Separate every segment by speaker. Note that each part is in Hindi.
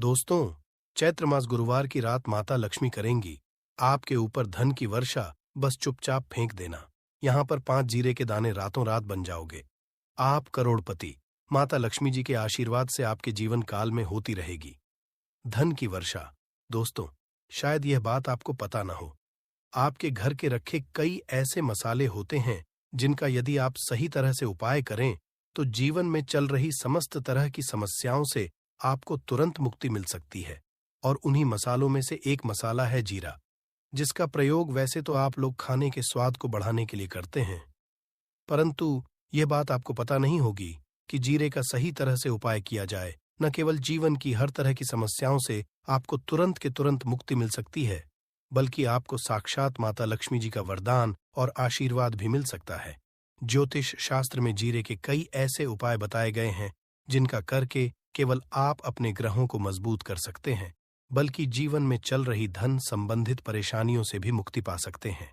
Speaker 1: दोस्तों, चैत्र मास गुरुवार की रात माता लक्ष्मी करेंगी आपके ऊपर धन की वर्षा। बस चुपचाप फेंक देना। यहाँ पर 5 जीरे के दाने रातों रात बन जाओगे। आप करोड़पति। माता लक्ष्मी जी के आशीर्वाद से आपके जीवन काल में होती रहेगी धन की वर्षा। दोस्तों, शायद यह बात आपको पता न हो, आपके घर के रखे कई ऐसे मसाले होते हैं जिनका यदि आप सही तरह से उपाय करें तो जीवन में चल रही समस्त तरह की समस्याओं से आपको तुरंत मुक्ति मिल सकती है। और उन्हीं मसालों में से एक मसाला है जीरा, जिसका प्रयोग वैसे तो आप लोग खाने के स्वाद को बढ़ाने के लिए करते हैं, परंतु यह बात आपको पता नहीं होगी कि जीरे का सही तरह से उपाय किया जाए न केवल जीवन की हर तरह की समस्याओं से आपको तुरंत के तुरंत मुक्ति मिल सकती है, बल्कि आपको साक्षात माता लक्ष्मी जी का वरदान और आशीर्वाद भी मिल सकता है। ज्योतिष शास्त्र में जीरे के कई ऐसे उपाय बताए गए हैं जिनका करके केवल आप अपने ग्रहों को मजबूत कर सकते हैं, बल्कि जीवन में चल रही धन संबंधित परेशानियों से भी मुक्ति पा सकते हैं।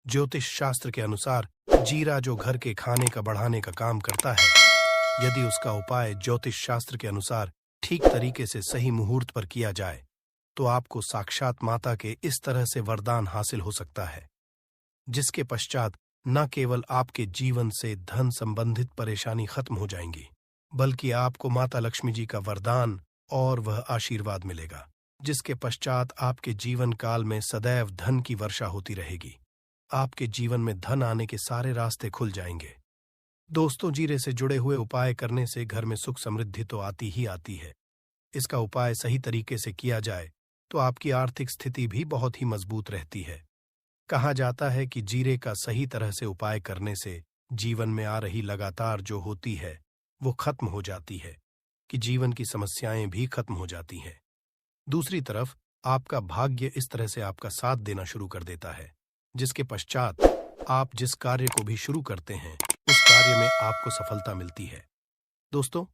Speaker 1: ज्योतिष शास्त्र के अनुसार जीरा जो घर के खाने का बढ़ाने का काम करता है, यदि उसका उपाय ज्योतिष शास्त्र के अनुसार ठीक तरीके से सही मुहूर्त पर किया जाए तो आपको साक्षात माता के इस तरह से वरदान हासिल हो सकता है, जिसके पश्चात न केवल आपके जीवन से धन संबंधित परेशानी खत्म हो जाएंगी, बल्कि आपको माता लक्ष्मी जी का वरदान और वह आशीर्वाद मिलेगा, जिसके पश्चात आपके जीवन काल में सदैव धन की वर्षा होती रहेगी। आपके जीवन में धन आने के सारे रास्ते खुल जाएंगे। दोस्तों, जीरे से जुड़े हुए उपाय करने से घर में सुख समृद्धि तो आती ही आती है। इसका उपाय सही तरीके से किया जाए तो आपकी आर्थिक स्थिति भी बहुत ही मजबूत रहती है। कहा जाता है कि जीरे का सही तरह से उपाय करने से जीवन में आ रही लगातार जो होती है वो खत्म हो जाती है, कि जीवन की समस्याएं भी खत्म हो जाती हैं। दूसरी तरफ आपका भाग्य इस तरह से आपका साथ देना शुरू कर देता है, जिसके पश्चात आप जिस कार्य को भी शुरू करते हैं उस कार्य में आपको सफलता मिलती है। दोस्तों,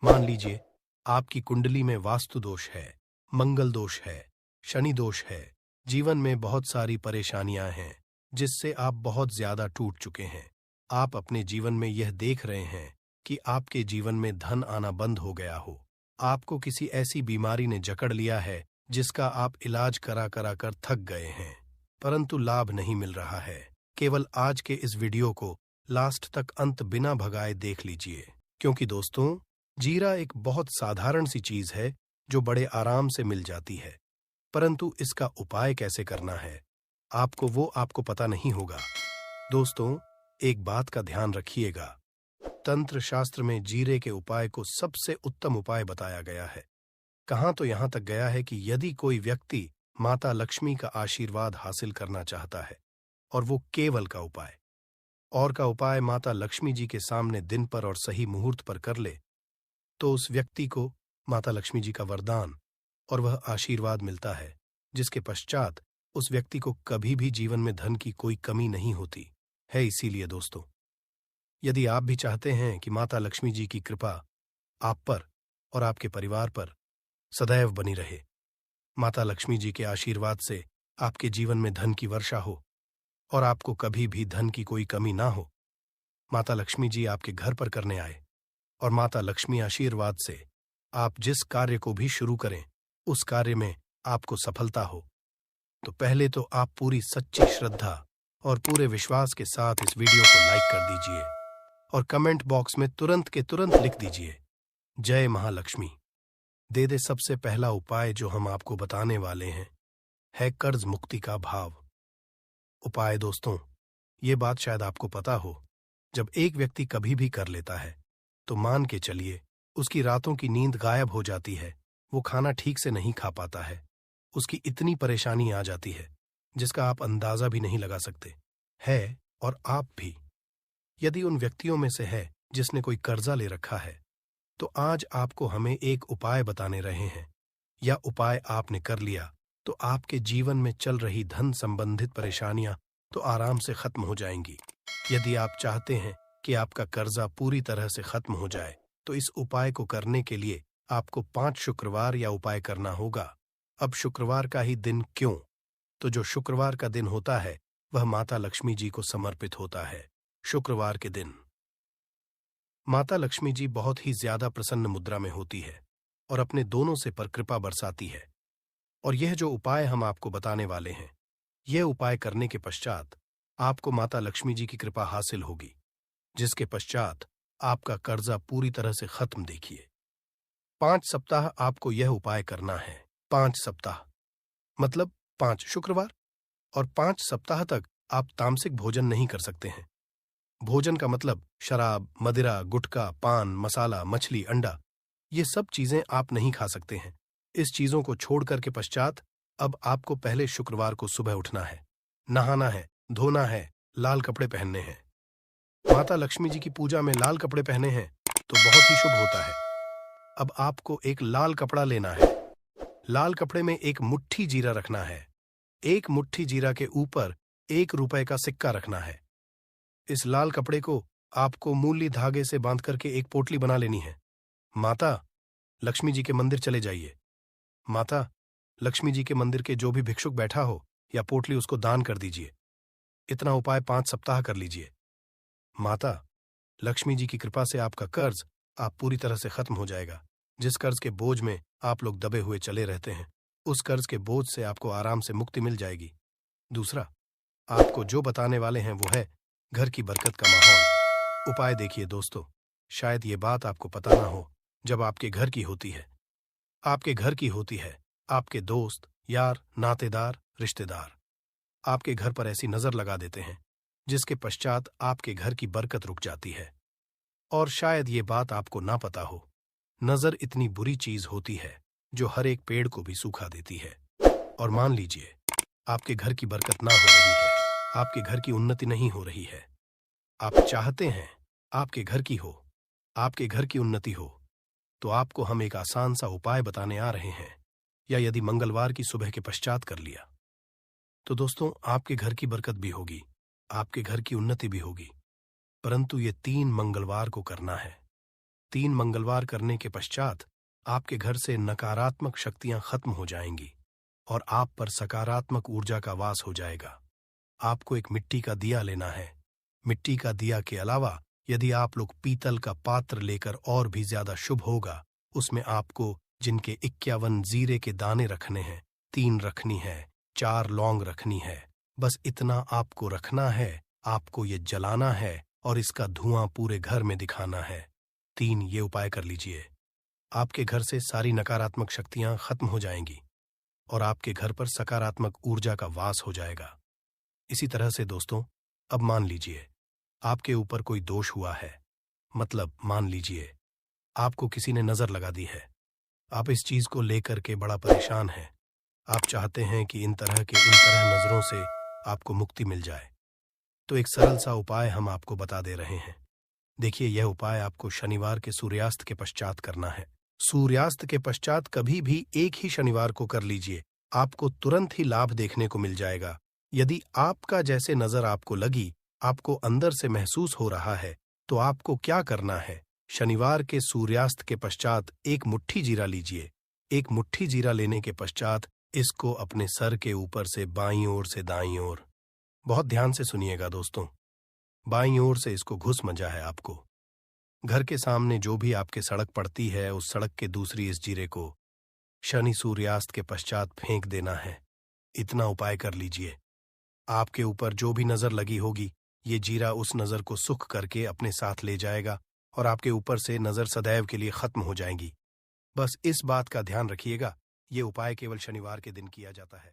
Speaker 1: मान लीजिए आपकी कुंडली में वास्तु दोष है, मंगल दोष है, शनि दोष है, जीवन में बहुत सारी परेशानियां हैं जिससे आप बहुत ज्यादा टूट चुके हैं। आप अपने जीवन में यह देख रहे हैं कि आपके जीवन में धन आना बंद हो गया हो, आपको किसी ऐसी बीमारी ने जकड़ लिया है जिसका आप इलाज करा करा कर थक गए हैं, परंतु लाभ नहीं मिल रहा है। केवल आज के इस वीडियो को लास्ट तक अंत बिना भगाए देख लीजिए, क्योंकि दोस्तों, जीरा एक बहुत साधारण सी चीज है जो बड़े आराम से मिल जाती है, परंतु इसका उपाय कैसे करना है आपको पता नहीं होगा। दोस्तों, एक बात का ध्यान रखिएगा, तंत्र शास्त्र में जीरे के उपाय को सबसे उत्तम उपाय बताया गया है। कहाँ तो यहां तक गया है कि यदि कोई व्यक्ति माता लक्ष्मी का आशीर्वाद हासिल करना चाहता है और वो केवल का उपाय माता लक्ष्मी जी के सामने दिन पर और सही मुहूर्त पर कर ले, तो उस व्यक्ति को माता लक्ष्मी जी का वरदान और वह आशीर्वाद मिलता है, जिसके पश्चात उस व्यक्ति को कभी भी जीवन में धन की कोई कमी नहीं होती है। इसीलिए दोस्तों, यदि आप भी चाहते हैं कि माता लक्ष्मी जी की कृपा आप पर और आपके परिवार पर सदैव बनी रहे, माता लक्ष्मी जी के आशीर्वाद से आपके जीवन में धन की वर्षा हो और आपको कभी भी धन की कोई कमी ना हो, माता लक्ष्मी जी आपके घर पर करने आए और माता लक्ष्मी आशीर्वाद से आप जिस कार्य को भी शुरू करें उस कार्य में आपको सफलता हो, तो पहले तो आप पूरी सच्ची श्रद्धा और पूरे विश्वास के साथ इस वीडियो को लाइक कर दीजिए और कमेंट बॉक्स में तुरंत के तुरंत लिख दीजिए, जय महालक्ष्मी। दे सबसे पहला उपाय जो हम आपको बताने वाले हैं है कर्ज मुक्ति का भाव उपाय। दोस्तों, ये बात शायद आपको पता हो, जब एक व्यक्ति कभी भी कर लेता है तो मान के चलिए उसकी रातों की नींद गायब हो जाती है, वो खाना ठीक से नहीं खा पाता है, उसकी इतनी परेशानी आ जाती है जिसका आप अंदाजा भी नहीं लगा सकते है। और आप भी यदि उन व्यक्तियों में से है जिसने कोई कर्जा ले रखा है, तो आज आपको हमें एक उपाय बताने रहे हैं, या उपाय आपने कर लिया तो आपके जीवन में चल रही धन संबंधित परेशानियां तो आराम से खत्म हो जाएंगी। यदि आप चाहते हैं कि आपका कर्जा पूरी तरह से खत्म हो जाए तो इस उपाय को करने के लिए आपको 5 शुक्रवार या उपाय करना होगा। अब शुक्रवार का ही दिन क्यों? तो जो शुक्रवार का दिन होता है वह माता लक्ष्मी जी को समर्पित होता है। शुक्रवार के दिन माता लक्ष्मी जी बहुत ही ज्यादा प्रसन्न मुद्रा में होती है, और अपने दोनों से पर कृपा बरसाती है। और यह जो उपाय हम आपको बताने वाले हैं, यह उपाय करने के पश्चात आपको माता लक्ष्मी जी की कृपा हासिल होगी, जिसके पश्चात आपका कर्जा पूरी तरह से खत्म। देखिए, 5 सप्ताह आपको यह उपाय करना है। 5 सप्ताह मतलब 5 शुक्रवार। और 5 सप्ताह तक आप तामसिक भोजन नहीं कर सकते हैं। भोजन का मतलब शराब, मदिरा, गुटखा, पान, मसाला, मछली, अंडा, ये सब चीजें आप नहीं खा सकते हैं। इस चीजों को छोड़कर के पश्चात अब आपको पहले शुक्रवार को सुबह उठना है, नहाना है, धोना है, लाल कपड़े पहनने हैं। माता लक्ष्मी जी की पूजा में लाल कपड़े पहने हैं तो बहुत ही शुभ होता है। अब आपको एक लाल कपड़ा लेना है। लाल कपड़े में एक मुट्ठी जीरा रखना है। एक मुट्ठी जीरा के ऊपर 1 रुपए का सिक्का रखना है। इस लाल कपड़े को आपको मूली धागे से बांध करके एक पोटली बना लेनी है। माता लक्ष्मी जी के मंदिर चले जाइए। माता लक्ष्मी जी के मंदिर के जो भी भिक्षुक बैठा हो या पोटली, उसको दान कर दीजिए। इतना उपाय 5 सप्ताह कर लीजिए। माता लक्ष्मी जी की कृपा से आपका कर्ज आप पूरी तरह से खत्म हो जाएगा। जिस कर्ज के बोझ में आप लोग दबे हुए चले रहते हैं, उस कर्ज के बोझ से आपको आराम से मुक्ति मिल जाएगी। दूसरा, आपको जो बताने वाले हैं वो है घर की बरकत का माहौल। उपाय देखिए दोस्तों, शायद ये बात आपको पता ना हो, जब आपके घर की होती है, आपके घर की होती है, आपके दोस्त, यार, नातेदार, रिश्तेदार आपके घर पर ऐसी नजर लगा देते हैं जिसके पश्चात आपके घर की बरकत रुक जाती है। और शायद ये बात आपको ना पता हो, नजर इतनी बुरी चीज होती है जो हर एक पेड़ को भी सूखा देती है। और मान लीजिए आपके घर की बरकत ना हो रही है, आपके घर की उन्नति नहीं हो रही है, आप चाहते हैं आपके घर की हो, आपके घर की उन्नति हो, तो आपको हम एक आसान सा उपाय बताने आ रहे हैं। या यदि मंगलवार की सुबह के पश्चात कर लिया तो दोस्तों आपके घर की बरकत भी होगी, आपके घर की उन्नति भी होगी। परंतु ये 3 मंगलवार को करना है। 3 मंगलवार करने के पश्चात आपके घर से नकारात्मक शक्तियां खत्म हो जाएंगी और आप पर सकारात्मक ऊर्जा का वास हो जाएगा। आपको एक मिट्टी का दिया लेना है। मिट्टी का दिया के अलावा यदि आप लोग पीतल का पात्र लेकर और भी ज्यादा शुभ होगा। उसमें आपको जिनके 51 जीरे के दाने रखने हैं, 3 रखनी है, 4 लौंग रखनी है। बस इतना आपको रखना है, आपको ये जलाना है और इसका धुआं पूरे घर में दिखाना है। 3 ये उपाय कर लीजिए, आपके घर से सारी नकारात्मक शक्तियां खत्म हो जाएंगी और आपके घर पर सकारात्मक ऊर्जा का वास हो जाएगा। इसी तरह से दोस्तों, अब मान लीजिए आपके ऊपर कोई दोष हुआ है, मतलब मान लीजिए आपको किसी ने नजर लगा दी है, आप इस चीज को लेकर के बड़ा परेशान हैं, आप चाहते हैं कि इन तरह नजरों से आपको मुक्ति मिल जाए, तो एक सरल सा उपाय हम आपको बता दे रहे हैं। देखिए, यह उपाय आपको शनिवार के सूर्यास्त के पश्चात करना है। सूर्यास्त के पश्चात कभी भी एक ही शनिवार को कर लीजिए, आपको तुरंत ही लाभ देखने को मिल जाएगा। यदि आपका जैसे नजर आपको लगी, आपको अंदर से महसूस हो रहा है, तो आपको क्या करना है, शनिवार के सूर्यास्त के पश्चात एक मुट्ठी जीरा लीजिए। एक मुट्ठी जीरा लेने के पश्चात इसको अपने सर के ऊपर से बाईं ओर से दाईं ओर, बहुत ध्यान से सुनिएगा दोस्तों, बाईं ओर से इसको घुस मजा है आपको। घर के सामने जो भी आपके सड़क पड़ती है, उस सड़क के दूसरी इस जीरे को शनि सूर्यास्त के पश्चात फेंक देना है। इतना उपाय कर लीजिए, आपके ऊपर जो भी नजर लगी होगी, ये जीरा उस नजर को सुख करके अपने साथ ले जाएगा और आपके ऊपर से नजर सदैव के लिए खत्म हो जाएगी। बस इस बात का ध्यान रखिएगा, ये उपाय केवल शनिवार के दिन किया जाता है।